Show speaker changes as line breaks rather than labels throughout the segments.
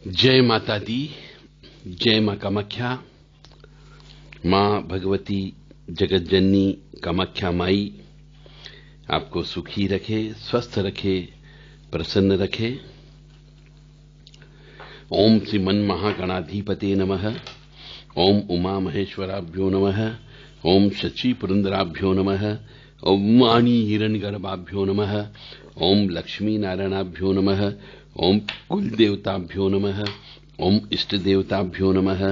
जय माता दी, जय मां कामाख्या। मां भगवती जगत जननी कामाख्या माई आपको सुखी रखे, स्वस्थ रखे, प्रसन्न रखे। ओम श्री मन महागणाधिपते नमः। ओम उमा महेश्वराभ्यो नमः। ओम शची पुरंदराभ्यो नमः। ओम वाणी हिरण्यगर्भाभ्यो नमः। ओम लक्ष्मी नारायणाभ्यो नमः। ओम कुल देवताभ्यो नमः। ओम इष्ट देवताभ्यो नमः।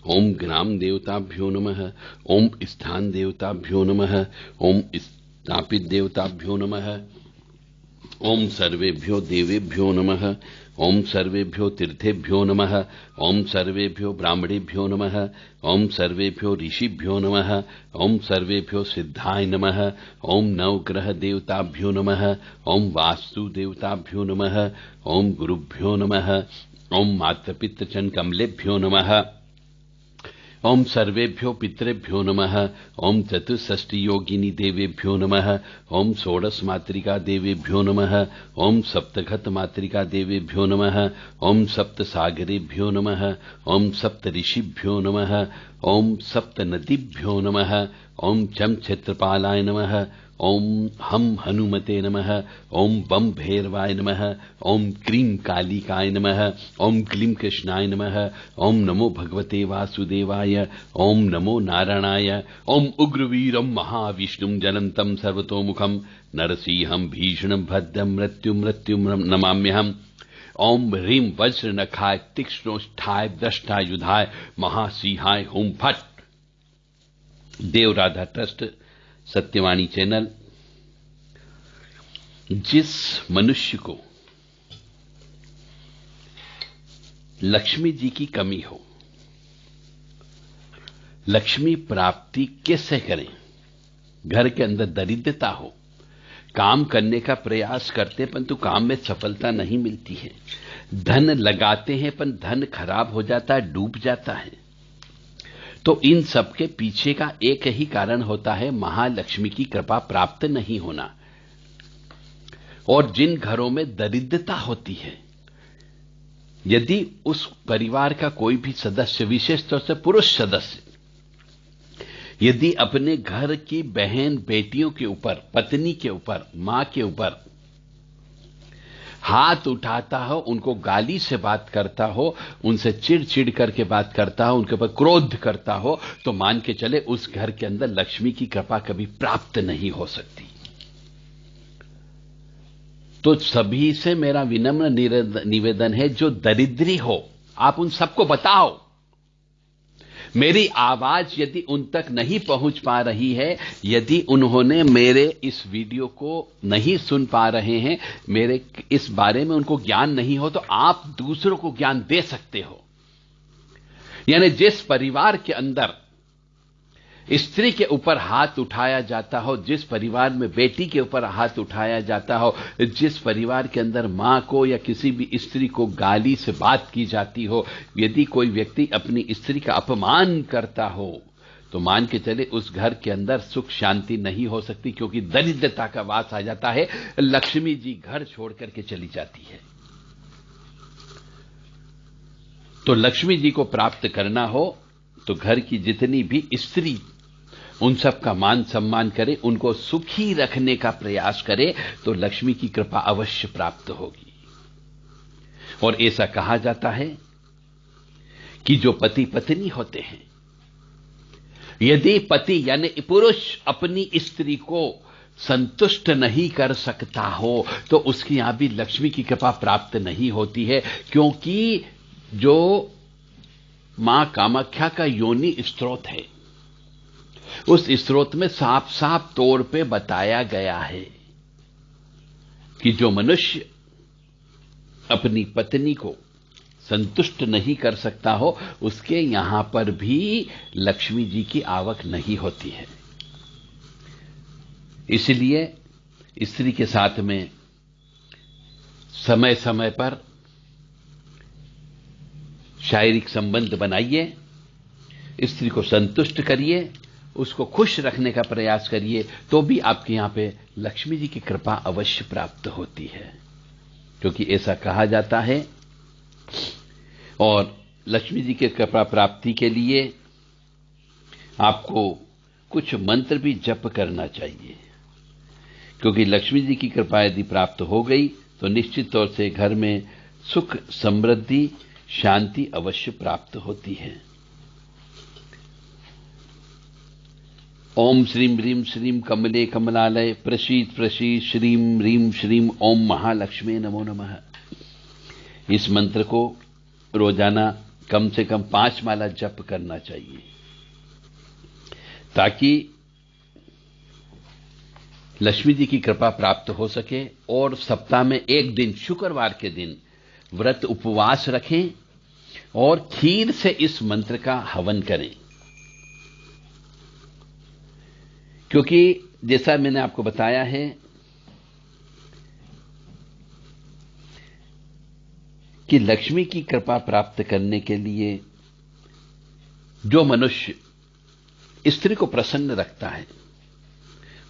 ओम ग्राम देवताभ्यो नमः। ओम स्थान देवताभ्यो नमः। ओम स्थापित देवताभ्यो नमः। ओम सर्वेभ्यो देवेभ्यो नमः। ओम सर्वेभ्यो तीर्थेभ्यो नमः। ओम सर्वेभ्यो ब्राह्मणेभ्यो नमः। ओम सर्वेभ्यो ऋषिभ्यो नमः। ओम सर्वेभ्यो सिद्धाय नमः। ओम नवग्रह देवताभ्यो नमः। ओम वास्तु देवताभ्यो नमः। ओम गुरुभ्यो नमः। ओम मातृपितृचन कमलेभ्यो नमः। ओम सर्वेभ्यो पितृभ्यो नमः। ओम चतुष्षष्टि योगिनी देवेभ्यो नमः। ओम षोडश मातृका देवेभ्यो नमः। ओम सप्तघत मातृका देवेभ्यो नमः। ओम सप्त सागरेभ्यो नमः। ओम सप्त ऋषिभ्यो नमः। ओम सप्त नदीभ्यो नमः। ओम चम क्षेत्रपालाय नमः। ओम हम हनुमते नमः। ओम बम भैरवाय नमः। ओम क्रीं कालिकाय नमः। ओम क्लीं कृष्णाय नमः। ओम नमो भगवते वासुदेवाय। ओम नमो नारायणाय। ओम उग्रवीरं महाविष्णुं जनन्तं सर्वतोमुखं नरसिंहं भीषणं भद्रं मृत्युं नमाम्यहम्। ओम ह्रीं वज्रनखाय तीक्ष्णोष्ठाय दष्टायुधाय महासिंहाय हुम फट। देव राधा ट्रस्ट सत्यवाणी चैनल। जिस मनुष्य को लक्ष्मी जी की कमी हो, लक्ष्मी प्राप्ति कैसे करें, घर के अंदर दरिद्रता हो, काम करने का प्रयास करते परंतु काम में सफलता नहीं मिलती है, धन लगाते हैं पर धन खराब हो जाता है, डूब जाता है, तो इन सब के पीछे का एक ही कारण होता है, महालक्ष्मी की कृपा प्राप्त नहीं होना। और जिन घरों में दरिद्रता होती है, यदि उस परिवार का कोई भी सदस्य, विशेष तौर से पुरुष सदस्य, यदि अपने घर की बहन बेटियों के ऊपर, पत्नी के ऊपर, मां के ऊपर हाथ उठाता हो, उनको गाली से बात करता हो, उनसे चिढ़ करके बात करता हो, उनके ऊपर क्रोध करता हो, तो मान के चले उस घर के अंदर लक्ष्मी की कृपा कभी प्राप्त नहीं हो सकती। तो सभी से मेरा विनम्र निवेदन है, जो दरिद्री हो आप उन सबको बताओ। मेरी आवाज यदि उन तक नहीं पहुंच पा रही है, यदि उन्होंने मेरे इस वीडियो को नहीं सुन पा रहे हैं, मेरे इस बारे में उनको ज्ञान नहीं हो, तो आप दूसरों को ज्ञान दे सकते हो। यानी जिस परिवार के अंदर स्त्री के ऊपर हाथ उठाया जाता हो, जिस परिवार में बेटी के ऊपर हाथ उठाया जाता हो, जिस परिवार के अंदर मां को या किसी भी स्त्री को गाली से बात की जाती हो, यदि कोई व्यक्ति अपनी स्त्री का अपमान करता हो, तो मान के चले उस घर के अंदर सुख शांति नहीं हो सकती, क्योंकि दरिद्रता का वास आ जाता है, लक्ष्मी जी घर छोड़ करके चली जाती है। तो लक्ष्मी जी को प्राप्त करना हो तो घर की जितनी भी स्त्री, उन सब का मान सम्मान करे, उनको सुखी रखने का प्रयास करे, तो लक्ष्मी की कृपा अवश्य प्राप्त होगी। और ऐसा कहा जाता है कि जो पति पत्नी होते हैं, यदि पति यानी पुरुष अपनी स्त्री को संतुष्ट नहीं कर सकता हो, तो उसकी यहां भी लक्ष्मी की कृपा प्राप्त नहीं होती है, क्योंकि जो मां कामाख्या का योनि स्रोत है, उस स्रोत में साफ साफ तौर पे बताया गया है कि जो मनुष्य अपनी पत्नी को संतुष्ट नहीं कर सकता हो, उसके यहां पर भी लक्ष्मी जी की आवक नहीं होती है। इसलिए स्त्री के साथ में समय समय पर शारीरिक संबंध बनाइए, स्त्री को संतुष्ट करिए, उसको खुश रखने का प्रयास करिए, तो भी आपके यहां पे लक्ष्मी जी की कृपा अवश्य प्राप्त होती है। क्योंकि ऐसा कहा जाता है और लक्ष्मी जी के कृपा प्राप्ति के लिए आपको कुछ मंत्र भी जप करना चाहिए, क्योंकि लक्ष्मी जी की कृपा यदि प्राप्त हो गई तो निश्चित तौर से घर में सुख, समृद्धि, शांति अवश्य प्राप्त होती है। ओम श्रीम ह्रीम श्रीम कमले कमलालय प्रसीद प्रसीद श्रीम ह्रीम श्रीम ओम महालक्ष्मी नमो नमः। इस मंत्र को रोजाना कम से कम 5 माला जप करना चाहिए, ताकि लक्ष्मी जी की कृपा प्राप्त हो सके। और सप्ताह में एक दिन, शुक्रवार के दिन व्रत उपवास रखें और खीर से इस मंत्र का हवन करें, क्योंकि जैसा मैंने आपको बताया है कि लक्ष्मी की कृपा प्राप्त करने के लिए जो मनुष्य स्त्री को प्रसन्न रखता है,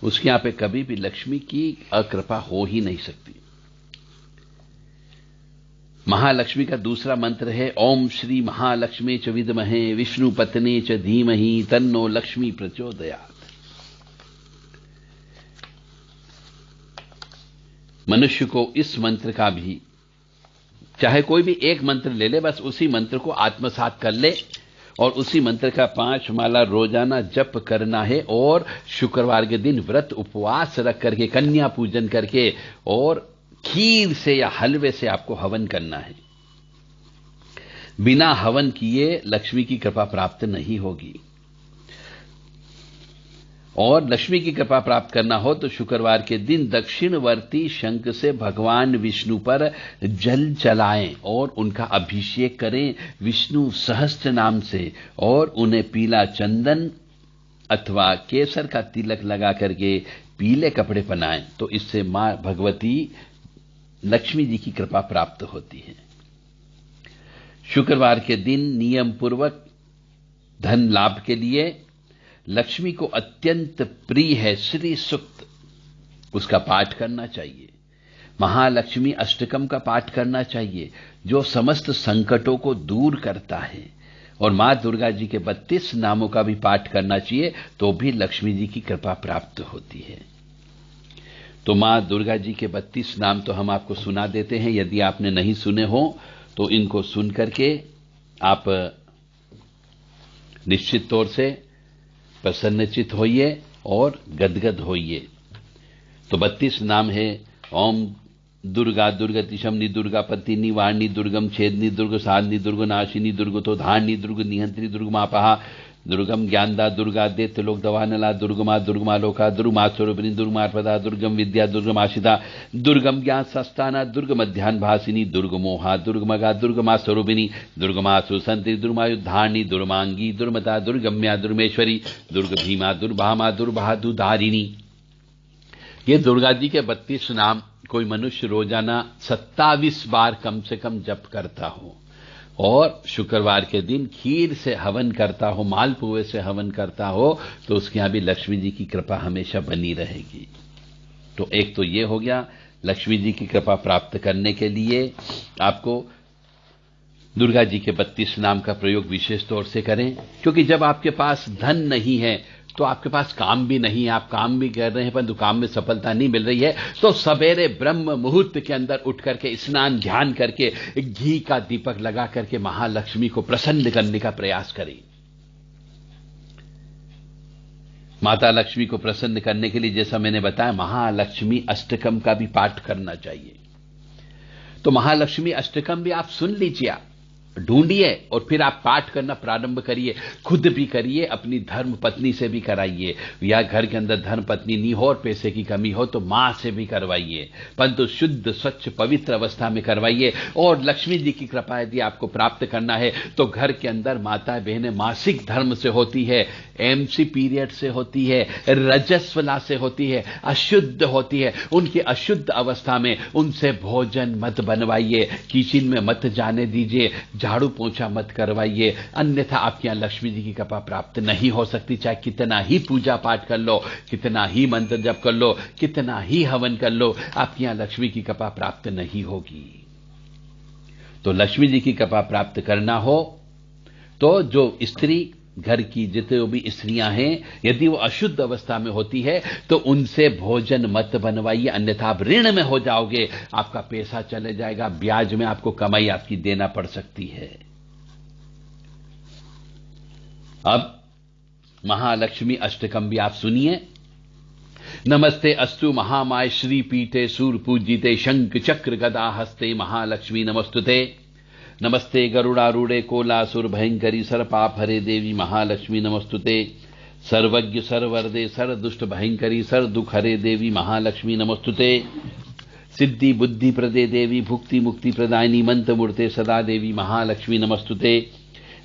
उसके यहां पे कभी भी लक्ष्मी की अकृपा हो ही नहीं सकती। महालक्ष्मी का दूसरा मंत्र है ओम श्री महालक्ष्मी च विद्महे विष्णु पत्नी च धीमहि तन्नो लक्ष्मी प्रचोदयात्। मनुष्य को इस मंत्र का भी, चाहे कोई भी एक मंत्र ले ले, बस उसी मंत्र को आत्मसात कर ले और उसी मंत्र का 5 माला रोजाना जप करना है। और शुक्रवार के दिन व्रत उपवास रख करके, कन्या पूजन करके और खीर से या हलवे से आपको हवन करना है। बिना हवन किए लक्ष्मी की कृपा प्राप्त नहीं होगी। और लक्ष्मी की कृपा प्राप्त करना हो तो शुक्रवार के दिन दक्षिणवर्ती शंख से भगवान विष्णु पर जल चलाएं और उनका अभिषेक करें विष्णु सहस्त्र नाम से, और उन्हें पीला चंदन अथवा केसर का तिलक लगा करके पीले कपड़े पहनाएं, तो इससे मां भगवती लक्ष्मी जी की कृपा प्राप्त होती है। शुक्रवार के दिन नियम पूर्वक धन लाभ के लिए लक्ष्मी को अत्यंत प्रिय है श्री सूक्त, उसका पाठ करना चाहिए। महालक्ष्मी अष्टकम का पाठ करना चाहिए, जो समस्त संकटों को दूर करता है। और मां दुर्गा जी के 32 नामों का भी पाठ करना चाहिए, तो भी लक्ष्मी जी की कृपा प्राप्त होती है। तो मां दुर्गा जी के 32 नाम तो हम आपको सुना देते हैं, यदि आपने नहीं सुने हो तो इनको सुन करके आप निश्चित तौर से प्रसन्नचित होइए और गदगद होइए। तो 32 नाम है ओम दुर्गा दुर्गति शमनी दुर्गा पत्तिनी वाणी दुर्गम छेदनी दुर्ग साधनी दुर्ग नाशिनी दुर्गतो धारणी दुर्ग निहंत्री दुर्गमापहा दुर्गम ज्ञानदा दुर्गा दैत्य लोक दवानला दुर्गमा दुर्गमालोका दुर्गमा स्वरूपिणी दुर्गमार्पदा दुर्गम विद्या दुर्गमाशिता दुर्गम ज्ञान सस्ताना दुर्गम ध्यान भासिनी दुर्गमोहा दुर्गमगा दुर्गमा स्वरूपिणी दुर्गमा सुसंति दुर्मायुद्धारणी दुर्मांगी दुर्मता दुर्गम्या दुर्मेश्वरी दुर्ग भीमा दुर्भामा दुर्बाधुधारिणी। ये दुर्गा जी के 32 नाम कोई मनुष्य रोजाना 27 बार कम से कम जप करता हो और शुक्रवार के दिन खीर से हवन करता हो, मालपुए से हवन करता हो, तो उसके यहां भी लक्ष्मी जी की कृपा हमेशा बनी रहेगी। तो एक तो ये हो गया, लक्ष्मी जी की कृपा प्राप्त करने के लिए आपको दुर्गा जी के 32 नाम का प्रयोग विशेष तौर से करें, क्योंकि जब आपके पास धन नहीं है तो आपके पास काम भी नहीं है, आप काम भी कर रहे हैं परंतु काम में सफलता नहीं मिल रही है, तो सवेरे ब्रह्म मुहूर्त के अंदर उठ करके स्नान ध्यान करके घी का दीपक लगा करके महालक्ष्मी को प्रसन्न करने का प्रयास करें। माता लक्ष्मी को प्रसन्न करने के लिए जैसा मैंने बताया महालक्ष्मी अष्टकम का भी पाठ करना चाहिए। तो महालक्ष्मी अष्टकम भी आप सुन लीजिए, ढूंढिए और फिर आप पाठ करना प्रारंभ करिए। खुद भी करिए, अपनी धर्म पत्नी से भी कराइए, या घर के अंदर धर्म पत्नी नहीं हो और पैसे की कमी हो तो मां से भी करवाइए, परंतु शुद्ध स्वच्छ पवित्र अवस्था में करवाइए। और लक्ष्मी जी की कृपा यदि आपको प्राप्त करना है तो घर के अंदर माता बहनें मासिक धर्म से होती है, एमसी पीरियड से होती है, रजस्वला से होती है, अशुद्ध होती है, उनकी अशुद्ध अवस्था में उनसे भोजन मत बनवाइए, किचन में मत जाने दीजिए, झाड़ू पोंछा मत करवाइए, अन्यथा आपके यहां लक्ष्मी जी की कृपा प्राप्त नहीं हो सकती। चाहे कितना ही पूजा पाठ कर लो, कितना ही मंत्र जप कर लो, कितना ही हवन कर लो, आपके यहां लक्ष्मी की कृपा प्राप्त नहीं होगी। तो लक्ष्मी जी की कृपा प्राप्त करना हो तो जो स्त्री, घर की जितने भी स्त्रियां हैं, यदि वो अशुद्ध अवस्था में होती है तो उनसे भोजन मत बनवाइए, अन्यथा आप ऋण में हो जाओगे, आपका पैसा चले जाएगा, ब्याज में आपको कमाई आपकी देना पड़ सकती है। अब महालक्ष्मी अष्टकम भी आप सुनिए। नमस्ते अस्तु महामाय श्री पीठे सूर पूजिते शंख चक्र गदा हस्ते महालक्ष्मी नमस्तुते। नमस्ते गरुड़ारूढ़े कोलासुर भयंकरी सर्वपाप हरे देवी महालक्ष्मी नमस्तुते। सर्वज्ञ सर्वरदे सर्वदुष्ट भयंकरी सर्वदुख हरे देवी महालक्ष्मी नमस्तुते। सिद्धि बुद्धि प्रदे देवी भुक्ति मुक्ति प्रदायिनी मंत्र मूर्ते सदा देवी महालक्ष्मी नमस्तुते।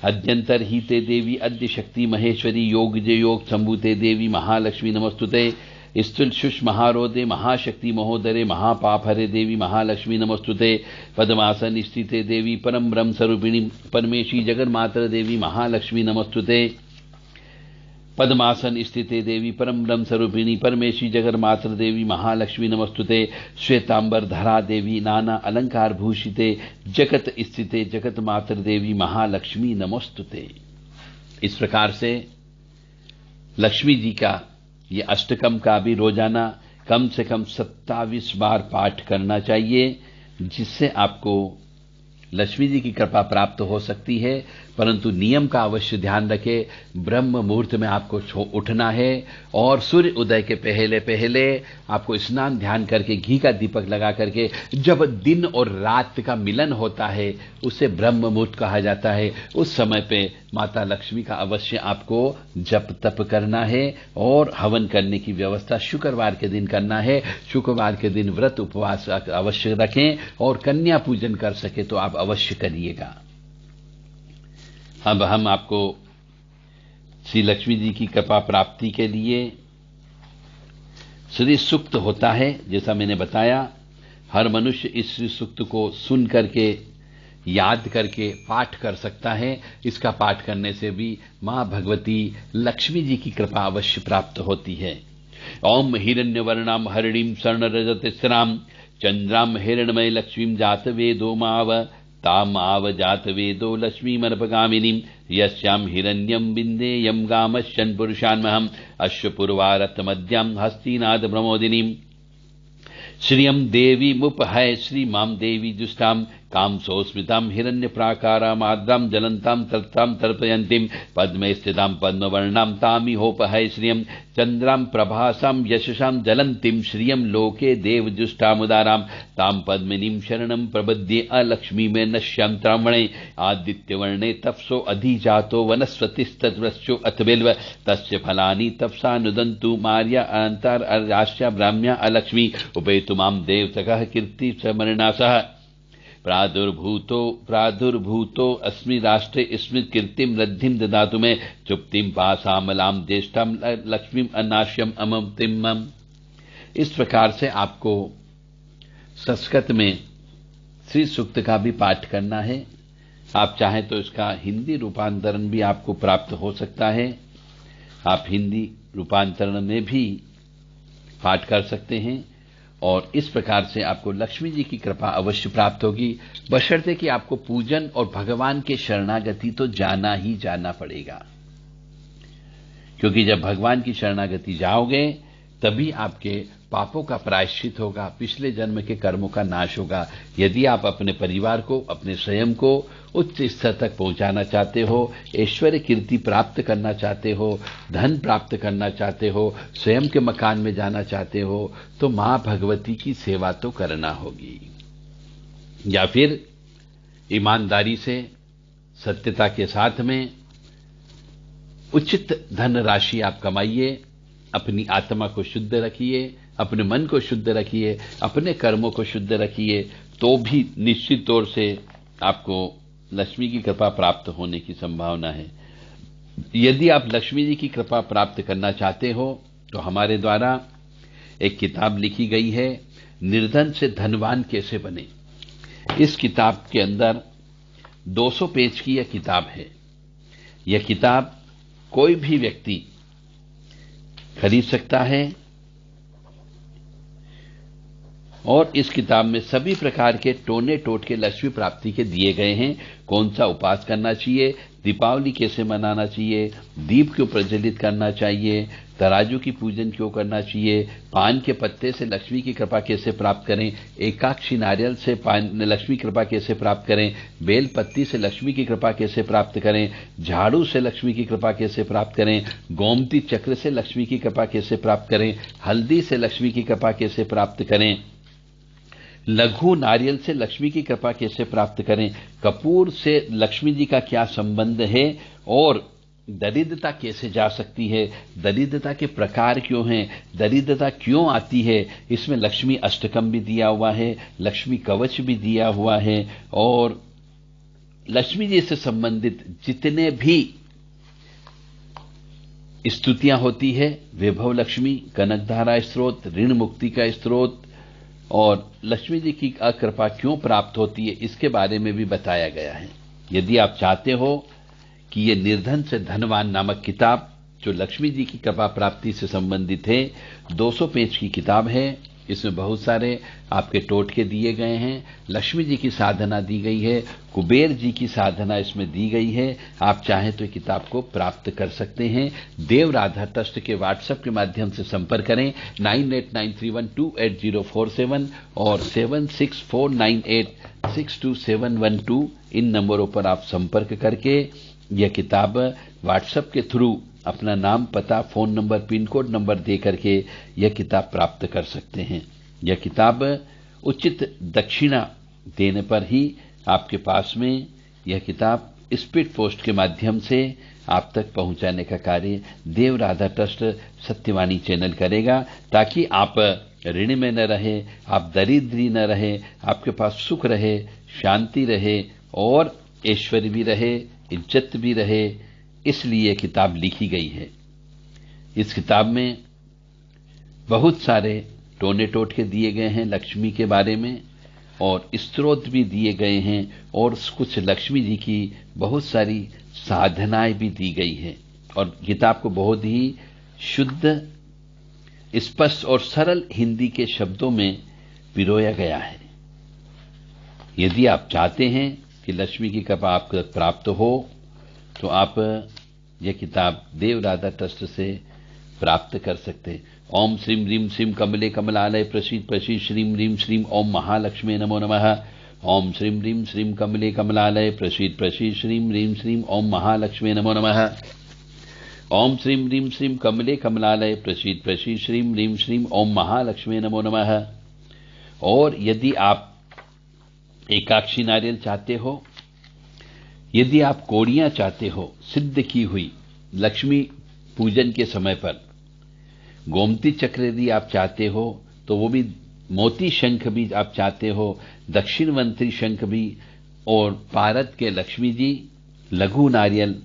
अद्यंतर हिते देवी अद्य शक्ति महेश्वरी योग जय योग संभूते देवी महालक्ष्मी नमस्तुते। स्तुल शुष महारोदे महाशक्ति महोदरे महापाप हरे देवी महालक्ष्मी नमस्तुते। पद्मासन स्थिते देवी परम ब्रह्म स्वरूपिणी परमेशी जगन्मातर देवी महालक्ष्मी नमस्तुते। पद्मासन स्थिते देवी परम ब्रह्म स्वरूपिणी परमेशी जगन्मातर देवी महालक्ष्मी नमस्तुते। श्वेतांबर धरा देवी नाना अलंकार भूषिते जगत स्थिते जगत मातर देवी महालक्ष्मी नमस्तुते। इस प्रकार से लक्ष्मी जी का ये अष्टकम का भी रोजाना कम से कम 27 बार पाठ करना चाहिए, जिससे आपको लक्ष्मी जी की कृपा प्राप्त हो सकती है। परंतु नियम का अवश्य ध्यान रखें, ब्रह्म मुहूर्त में आपको उठना है और सूर्य उदय के पहले पहले आपको स्नान ध्यान करके घी का दीपक लगा करके जब दिन और रात का मिलन होता है उसे ब्रह्म मुहूर्त कहा जाता है। उस समय पे माता लक्ष्मी का अवश्य आपको जप तप करना है और हवन करने की व्यवस्था शुक्रवार के दिन करना है। शुक्रवार के दिन व्रत उपवास अवश्य रखें और कन्या पूजन कर सके तो आप अवश्य करिएगा। अब हम आपको श्री लक्ष्मी जी की कृपा प्राप्ति के लिए श्री सूक्त होता है, जैसा मैंने बताया हर मनुष्य इस श्री सूक्त को सुन करके याद करके पाठ कर सकता है। इसका पाठ करने से भी मां भगवती लक्ष्मी जी की कृपा अवश्य प्राप्त होती है। ओम हिरण्यवर्णाम हरिणीम स्वर्ण रजतस्राम चंद्राम हिरणमय लक्ष्मीम जात वेदो माव ताम आव जात वेदो लक्ष्मीमर्पगामिनीम यस्याम हिरण्यम बिंदेयम गामश्चन पुरुषान्महम अश्वपूर्वारतमद्याम हस्तिनाद प्रमोदिनीम श्रियम देवी मुपहय श्री माम देवी जुष्टाम काम सोस्मिताम हिरण्य प्राकाराम आद्राम जलंताम तर्ताम तर्पयंतीम पद्मे स्थिताम पद्मवर्णाम तामी होपहय श्रियम चंद्राम प्रभासाम यशसाम जलंतीम श्रियम लोके देव जुष्टामुदाराम ताम पद्मिनीम शरणम प्रबद्ये अलक्ष्मी में नश्याम त्रावणे आदित्यवर्णे तपसो अधिजातो वनस्पतिस्तवश्चो अथ बिल्व तस्य फलानि तपसा नुदन्तु मार्या अनंतार राश्या ब्राह्म्या अलक्ष्मी उपेतु माम देवतकः कीर्ति समरणा सह प्रादुर्भूतो अस्मि राष्ट्रे स्मृत कीर्तिम लद्धिम ददातु में चुप्तिम पासामलाम ज्येष्ठम लक्ष्मीम अनाश्यम अमतिम। इस प्रकार से आपको संस्कृत में श्री सूक्त का भी पाठ करना है। आप चाहें तो इसका हिंदी रूपांतरण भी आपको प्राप्त हो सकता है। आप हिंदी रूपांतरण में भी पाठ कर सकते हैं और इस प्रकार से आपको लक्ष्मी जी की कृपा अवश्य प्राप्त होगी, बशर्ते कि आपको पूजन और भगवान के शरणागति तो जाना ही जाना पड़ेगा। क्योंकि जब भगवान की शरणागति जाओगे तभी आपके पापों का प्रायश्चित होगा, पिछले जन्म के कर्मों का नाश होगा। यदि आप अपने परिवार को, अपने स्वयं को उच्च स्तर तक पहुंचाना चाहते हो, ऐश्वर्य कीर्ति प्राप्त करना चाहते हो, धन प्राप्त करना चाहते हो, स्वयं के मकान में जाना चाहते हो, तो मां भगवती की सेवा तो करना होगी। या फिर ईमानदारी से, सत्यता के साथ में उचित धन राशि आप कमाइए, अपनी आत्मा को शुद्ध रखिए, अपने मन को शुद्ध रखिए, अपने कर्मों को शुद्ध रखिए, तो भी निश्चित तौर से आपको लक्ष्मी की कृपा प्राप्त होने की संभावना है। यदि आप लक्ष्मी जी की कृपा प्राप्त करना चाहते हो तो हमारे द्वारा एक किताब लिखी गई है, निर्धन से धनवान कैसे बने। इस किताब के अंदर 200 पेज की यह किताब है। यह किताब कोई भी व्यक्ति खरीद सकता है और इस किताब में सभी प्रकार के टोने टोटके लक्ष्मी प्राप्ति के दिए गए हैं। कौन सा उपास करना चाहिए, दीपावली कैसे मनाना चाहिए, दीप क्यों प्रज्वलित करना चाहिए, तराजू की पूजन क्यों करना चाहिए, पान के पत्ते से लक्ष्मी की कृपा कैसे प्राप्त करें, एकाक्षी नारियल से लक्ष्मी कृपा कैसे प्राप्त करें, बेल पत्ती से लक्ष्मी की कृपा कैसे प्राप्त करें, झाड़ू से लक्ष्मी की कृपा कैसे प्राप्त करें, गोमती चक्र से लक्ष्मी की कृपा कैसे प्राप्त करें, हल्दी से लक्ष्मी की कृपा कैसे प्राप्त करें, लघु नारियल से लक्ष्मी की कृपा कैसे प्राप्त करें, कपूर से लक्ष्मी जी का क्या संबंध है और दरिद्रता कैसे जा सकती है, दरिद्रता के प्रकार क्यों हैं, दरिद्रता क्यों आती है, इसमें लक्ष्मी अष्टकम भी दिया हुआ है, लक्ष्मी कवच भी दिया हुआ है और लक्ष्मी जी से संबंधित जितने भी स्तुतियां होती है, वैभव लक्ष्मी, कनकधारा स्त्रोत, ऋण मुक्ति का स्त्रोत और लक्ष्मी जी की कृपा क्यों प्राप्त होती है, इसके बारे में भी बताया गया है। यदि आप चाहते हो कि ये निर्धन से धनवान नामक किताब जो लक्ष्मी जी की कृपा प्राप्ति से संबंधित है, 200 पेज की किताब है। इसमें बहुत सारे आपके टोटके दिए गए हैं, लक्ष्मी जी की साधना दी गई है, कुबेर जी की साधना इसमें दी गई है। आप चाहें तो किताब को प्राप्त कर सकते हैं। देव राधा ट्रस्ट के व्हाट्सएप के माध्यम से संपर्क करें 9893128047 और 7649862712। इन नंबरों पर आप संपर्क करके यह किताब व्हाट्सएप के थ्रू अपना नाम, पता, phone number, pin code number दे करके यह किताब प्राप्त कर सकते हैं। यह किताब उचित दक्षिणा देने पर ही आपके पास में यह किताब स्पीड पोस्ट के माध्यम से आप तक पहुंचाने का कार्य देव राधा ट्रस्ट सत्यवाणी चैनल करेगा, ताकि आप ऋण में न रहे, आप दरिद्री न रहे, आपके पास सुख रहे, शांति रहे और ऐश्वर्य भी रहे, इज्जत भी रहे। इसलिए किताब लिखी गई है। इस किताब में बहुत सारे टोने टोटके दिए गए हैं लक्ष्मी के बारे में और स्तोत्र भी दिए गए हैं और कुछ लक्ष्मी जी की बहुत सारी साधनाएं भी दी गई हैं और किताब को बहुत ही शुद्ध, स्पष्ट और सरल हिंदी के शब्दों में पिरोया गया है। यदि आप चाहते हैं कि लक्ष्मी की कृपा आपको प्राप्त हो तो आप यह किताब देव राधा ट्रस्ट से प्राप्त कर सकते हैं। ओम श्रीम ह्रीम श्रीम कमले कमलालय प्रसीद प्रसीद श्रीम ह्रीम श्रीम ओम महालक्ष्मी नमो नमः। ओम श्रीम ह्रीम श्रीम कमले कमलालय प्रसीद प्रसीद श्रीम ह्रीम श्रीम ओम महालक्ष्मी नमो नमः। ओम श्रीम ह्रीम श्रीम कमले कमलालय प्रसीद प्रसीद श्रीम ह्रीम श्रीम ओम महालक्ष्मी नमो नमः। और यदि आप एकाक्षी नारियल चाहते हो, यदि आप कोड़ियां चाहते हो सिद्ध की हुई लक्ष्मी पूजन के समय पर, गोमती चक्र यदि आप चाहते हो तो वो भी, मोती शंख भी आप चाहते हो, दक्षिणवंती शंख भी और पारद के लक्ष्मी जी, लघु नारियल,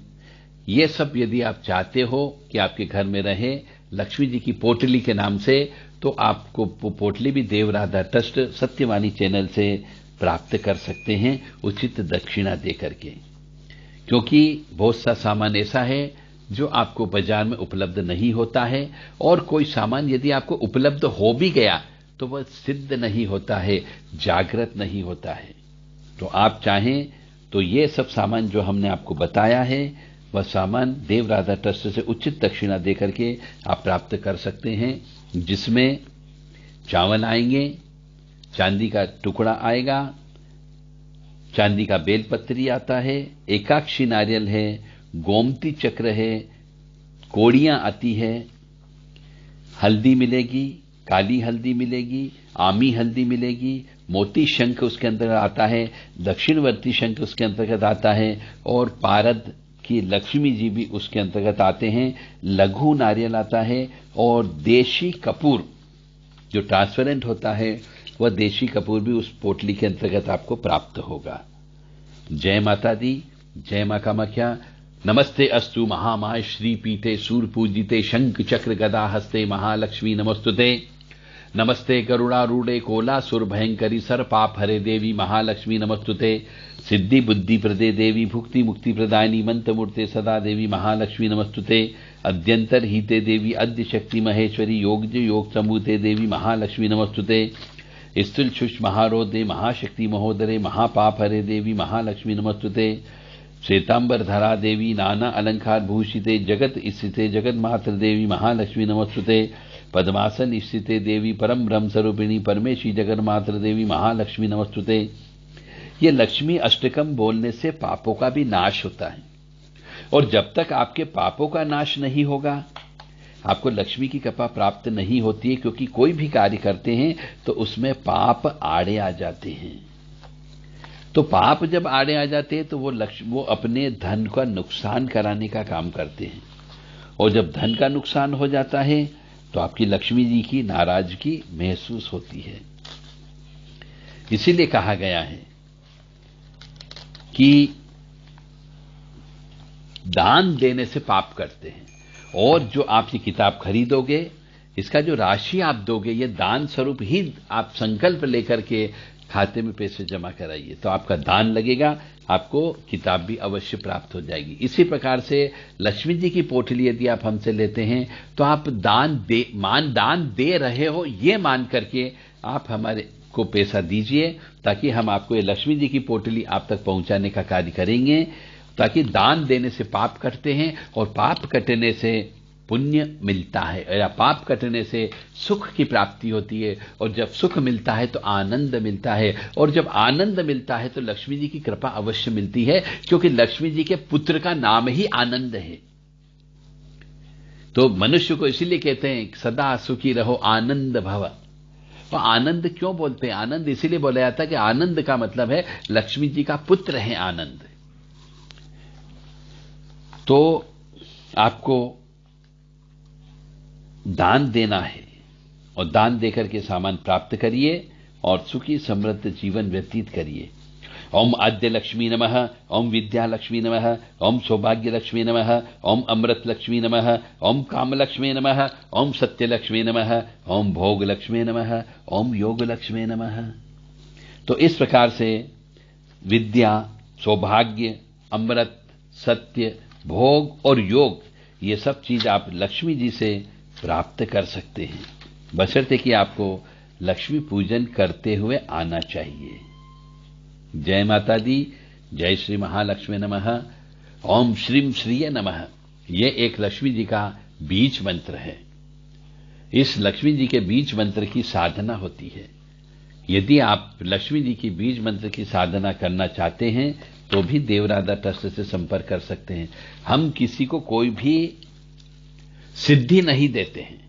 ये सब यदि आप चाहते हो कि आपके घर में रहे लक्ष्मी जी की पोटली के नाम से, तो आपको पोटली भी देव राधा ट्रस्ट सत्यवाणी चैनल से प्राप्त कर सकते हैं उचित दक्षिणा दे करके। क्योंकि बहुत सा सामान ऐसा है जो आपको बाजार में उपलब्ध नहीं होता है और कोई सामान यदि आपको उपलब्ध हो भी गया तो वह सिद्ध नहीं होता है, जागृत नहीं होता है। तो आप चाहें तो ये सब सामान जो हमने आपको बताया है वह सामान देव राधा ट्रस्ट से उचित दक्षिणा दे करके आप प्राप्त कर सकते हैं, जिसमें चावल आएंगे, चांदी का टुकड़ा आएगा, चांदी का बेलपत्री आता है, एकाक्षी नारियल है, गोमती चक्र है, कोड़ियां आती है, हल्दी मिलेगी, काली हल्दी मिलेगी, आमी हल्दी मिलेगी, मोती शंख उसके अंतर्गत आता है, दक्षिणवर्ती शंख उसके अंतर्गत आता है और पारद की लक्ष्मी जी भी उसके अंतर्गत आते हैं, लघु नारियल आता है और देशी कपूर जो ट्रांसपेरेंट होता है वह देशी कपूर भी उस पोटली के अंतर्गत आपको प्राप्त होगा। जय माता दी, जय मां कामाख्या। नमस्ते अस्तु महामाय श्रीपीठे सूरपूजिते शंख चक्र गदा हस्ते महालक्ष्मी नमस्तुते। नमस्ते गरुड़ारूढ़े कोलासुर भयंकरी सर पाप हरे देवी महालक्ष्मी नमस्तुते। सिद्धि बुद्धि प्रदे देवी भुक्ति मुक्ति प्रदायिनी मंत्र मूर्ते सदा देवी महालक्ष्मी नमस्तुते। अद्यंतर हिते देवी अद्य शक्ति महेश्वरी योग्य योग समूते देवी महालक्ष्मी नमस्तुते। स्त्रिल शुष महारोदे महाशक्ति महोदरे महापाप हरे देवी महालक्ष्मी नमस्तुते। श्वेतांबर धरा देवी नाना अलंकार भूषिते जगत स्थिते जगत मात्र देवी महालक्ष्मी नमस्तुते। पद्मासन स्थिते देवी परम ब्रह्म स्वरूपिणी परमेशी जगत मात्र देवी महालक्ष्मी नमस्तुते। ये लक्ष्मी अष्टकम बोलने से पापों का भी नाश होता है, और जब तक आपके पापों का नाश नहीं होगा आपको लक्ष्मी की कृपा प्राप्त नहीं होती है, क्योंकि कोई भी कार्य करते हैं तो उसमें पाप आड़े आ जाते हैं। तो पाप जब आड़े आ जाते हैं तो वो अपने धन का नुकसान कराने का काम करते हैं, और जब धन का नुकसान हो जाता है तो आपकी लक्ष्मी जी की नाराजगी महसूस होती है। इसीलिए कहा गया है कि दान देने से पाप करते हैं, और जो आप ये किताब खरीदोगे इसका जो राशि आप दोगे ये दान स्वरूप ही आप संकल्प लेकर के खाते में पैसे जमा कराइए, तो आपका दान लगेगा, आपको किताब भी अवश्य प्राप्त हो जाएगी। इसी प्रकार से लक्ष्मी जी की पोटली यदि आप हमसे लेते हैं तो आप दान दे रहे हो ये मान करके आप हमारे को पैसा दीजिए, ताकि हम आपको ये लक्ष्मी जी की पोटली आप तक पहुंचाने का कार्य करेंगे। ताकि दान देने से पाप कटते हैं, और पाप कटने से पुण्य मिलता है, या पाप कटने से सुख की प्राप्ति होती है, और जब सुख मिलता है तो आनंद मिलता है, और जब आनंद मिलता है तो लक्ष्मी जी की कृपा अवश्य मिलती है, क्योंकि लक्ष्मी जी के पुत्र का नाम ही आनंद है। तो मनुष्य को इसीलिए कहते हैं सदा सुखी रहो आनंद भव। और आनंद क्यों बोलते हैं? आनंद इसीलिए बोला जाता है कि आनंद का मतलब है लक्ष्मी जी का पुत्र है आनंद। तो आपको दान देना है, और दान देकर के सामान प्राप्त करिए और सुखी समृद्ध जीवन व्यतीत करिए। ओम आद्य लक्ष्मी नमः, ओम विद्या लक्ष्मी नमः, ओम सौभाग्य लक्ष्मी नमः, ओम अमृत लक्ष्मी नमः, ओम काम लक्ष्मी नमः, ओम सत्य लक्ष्मी नमः, ओम भोग लक्ष्मी नमः, ओम योग लक्ष्मी नमः। तो इस प्रकार से विद्या, सौभाग्य, अमृत, सत्य, भोग और योग ये सब चीज आप लक्ष्मी जी से प्राप्त कर सकते हैं, बशर्ते कि आपको लक्ष्मी पूजन करते हुए आना चाहिए। जय माता दी, जय श्री महालक्ष्मी नमः, ओम श्रीम श्रीय नमः। ये एक लक्ष्मी जी का बीज मंत्र है। इस लक्ष्मी जी के बीज मंत्र की साधना होती है। यदि आप लक्ष्मी जी की बीज मंत्र की साधना करना चाहते हैं तो भी देवराधा ट्रस्ट से संपर्क कर सकते हैं। हम किसी को कोई भी सिद्धि नहीं देते हैं।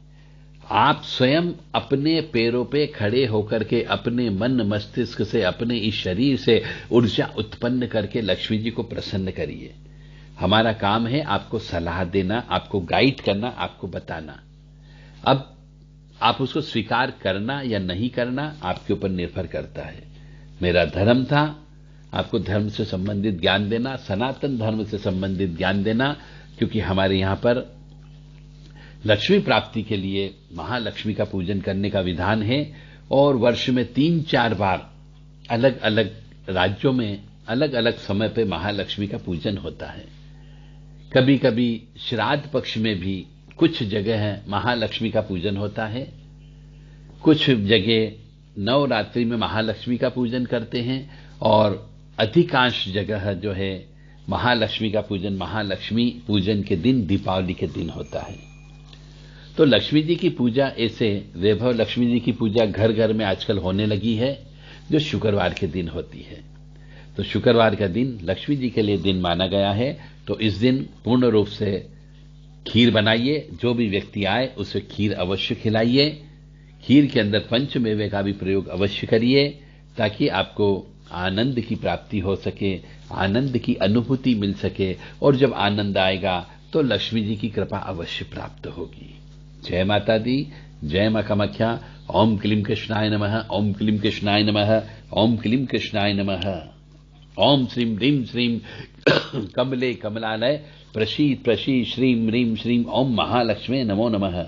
आप स्वयं अपने पैरों पे खड़े होकर के अपने मन मस्तिष्क से, अपने इस शरीर से ऊर्जा उत्पन्न करके लक्ष्मी जी को प्रसन्न करिए। हमारा काम है आपको सलाह देना, आपको गाइड करना, आपको बताना। अब आप उसको स्वीकार करना या नहीं करना आपके ऊपर निर्भर करता है। मेरा धर्म था आपको धर्म से संबंधित ज्ञान देना, सनातन धर्म से संबंधित ज्ञान देना, क्योंकि हमारे यहां पर लक्ष्मी प्राप्ति के लिए महालक्ष्मी का पूजन करने का विधान है, और वर्ष में 3-4 बार अलग अलग राज्यों में अलग अलग समय पे महालक्ष्मी का पूजन होता है। कभी कभी श्राद्ध पक्ष में भी कुछ जगह है महालक्ष्मी का पूजन होता है, कुछ जगह नवरात्रि में महालक्ष्मी का पूजन करते हैं, और अधिकांश जगह जो है महालक्ष्मी का पूजन महालक्ष्मी पूजन के दिन दीपावली के दिन होता है। तो लक्ष्मी जी की पूजा ऐसे वैभव लक्ष्मी जी की पूजा घर घर में आजकल होने लगी है, जो शुक्रवार के दिन होती है। तो शुक्रवार का दिन लक्ष्मी जी के लिए दिन माना गया है। तो इस दिन पूर्ण रूप से खीर बनाइए, जो भी व्यक्ति आए उसे खीर अवश्य खिलाइए। खीर के अंदर पंचमेवे का भी प्रयोग अवश्य करिए, ताकि आपको आनंद की प्राप्ति हो सके, आनंद की अनुभूति मिल सके, और जब आनंद आएगा तो लक्ष्मी जी की कृपा अवश्य प्राप्त होगी। जय माता दी, जय मां कामाख्या। ओम क्लीं कृष्णाय नमः, ओम क्लीं कृष्णाय नमः, ओम क्लीं कृष्णाय नमः। ओम श्रीं ह्रीं श्रीं कमले कमलालय प्रसीद प्रसीद श्रीं ह्रीं श्रीं ओम महालक्ष्मी नमो नमः।